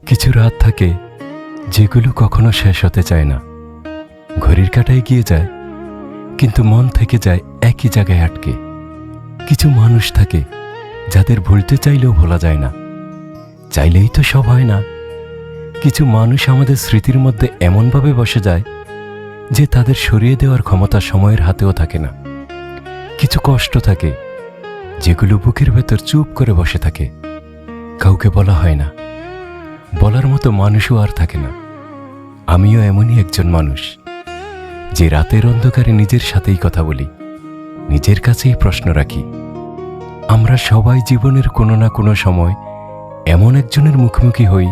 কিছু রাত থাকে যেগুলো কখনো শেষ হতে চায় না। ঘড়ির কাঁটায় গিয়ে যায়, কিন্তু মন থেকে যায় একই জায়গায় আটকে। কিছু মানুষ থাকে যাদের ভুলতে চাইলেও ভোলা যায় না, চাইলেই তো সব হয় না। কিছু মানুষ আমাদের স্মৃতির মধ্যে এমনভাবে বসে যায় যে তাদের সরিয়ে দেওয়ার ক্ষমতা সময়ের হাতেও থাকে না। কিছু কষ্ট থাকে যেগুলো বুকের ভেতর চুপ করে বসে থাকে, কাউকে বলা হয় না, বলার মতো মানুষও আর থাকে না। আমিও এমনই একজন মানুষ যে রাতের অন্ধকারে নিজের সাথেই কথা বলি, নিজের কাছেই প্রশ্ন রাখি। আমরা সবাই জীবনের কোনো না কোনো সময় এমন একজনের মুখোমুখি হই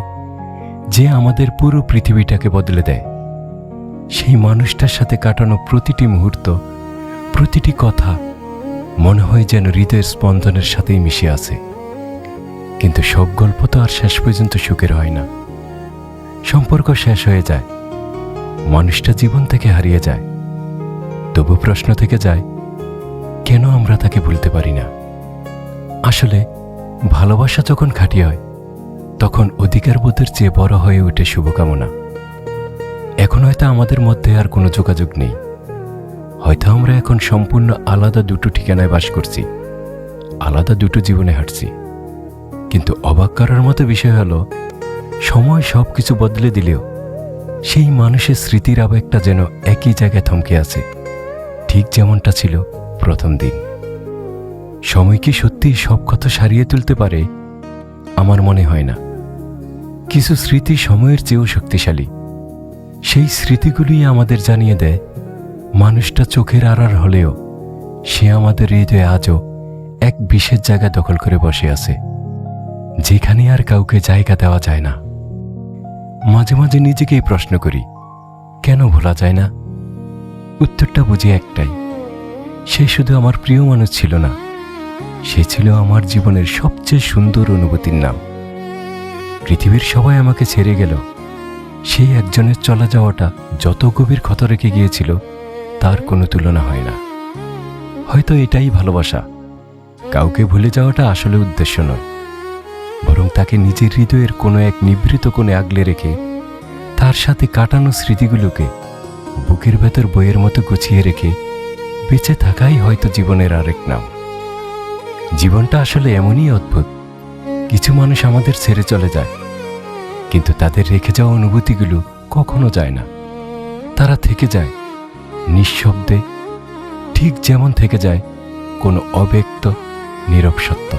যে আমাদের পুরো পৃথিবীটাকে বদলে দেয়। সেই মানুষটার সাথে কাটানো প্রতিটি মুহূর্ত, প্রতিটি কথা মনে হয় যেন হৃদয়ের স্পন্দনের সাথেই মিশে আছে। কিন্তু সব গল্প তো আর শেষ পর্যন্ত সুখের হয় না। সম্পর্ক শেষ হয়ে যায়, মানুষটা জীবন থেকে হারিয়ে যায়। তবু প্রশ্ন থেকে যায়, কেন আমরা তাকে ভুলতে পারি না? আসলে ভালোবাসা যখন খাঁটি হয়, তখন অধিকারবোধের চেয়ে বড় হয়ে ওঠে শুভকামনা। এখন হয়তো আমাদের মধ্যে আর কোনো যোগাযোগ নেই, হয়তো আমরা এখন সম্পূর্ণ আলাদা দুটো ঠিকানায় বাস করছি, আলাদা দুটো জীবনে হাঁটছি। কিন্তু অবাক করার মতো বিষয় হলো, সময় সব কিছু বদলে দিলেও সেই মানুষের স্মৃতির আবেগটা যেন একই জায়গায় থমকে আছে, ঠিক যেমনটা ছিল প্রথম দিন। সময় কি সত্যি সব কথা সারিয়ে তুলতে পারে? আমার মনে হয় না। কিছু স্মৃতি সময়ের চেয়েও শক্তিশালী। সেই স্মৃতিগুলি আমাদের জানিয়ে দেয়, মানুষটা চোখের আড়াল হলেও সে আমাদের হৃদয়ে আজও এক বিশেষ জায়গা দখল করে বসে আছে, যেখানে আর কাউকে জায়গা দেওয়া যায় না। মাঝে মাঝে নিজেকেই প্রশ্ন করি, কেন ভোলা যায় না? উত্তরটা বুঝি একটাই, সে শুধু আমার প্রিয় মানুষ ছিল না, সে ছিল আমার জীবনের সবচেয়ে সুন্দর অনুভূতির নাম। পৃথিবীর সবাই আমাকে ছেড়ে গেল, সেই একজনের চলে যাওয়াটা যত গভীর ক্ষত রেখে গিয়েছিল তার কোনো তুলনা হয় না। হয়তো এটাই ভালোবাসা। কাউকে ভুলে যাওয়াটা আসলে উদ্দেশ্য নয়, বরং তাকে নিজের হৃদয়ের কোনো এক নিভৃত কোণে আগলে রেখে তার সাথে কাটানো স্মৃতিগুলোকে বুকের ভেতর বইয়ের মতো গুছিয়ে রেখে বেঁচে থাকাই হয়তো জীবনের আরেক নাম। জীবনটা আসলে এমনই অদ্ভুত। কিছু মানুষ আমাদের ছেড়ে চলে যায়, কিন্তু তাদের রেখে যাওয়া অনুভূতিগুলো কখনো যায় না। তারা থেকে যায় নিঃশব্দে, ঠিক যেমন থেকে যায় কোনো অব্যক্ত নীরব সত্য।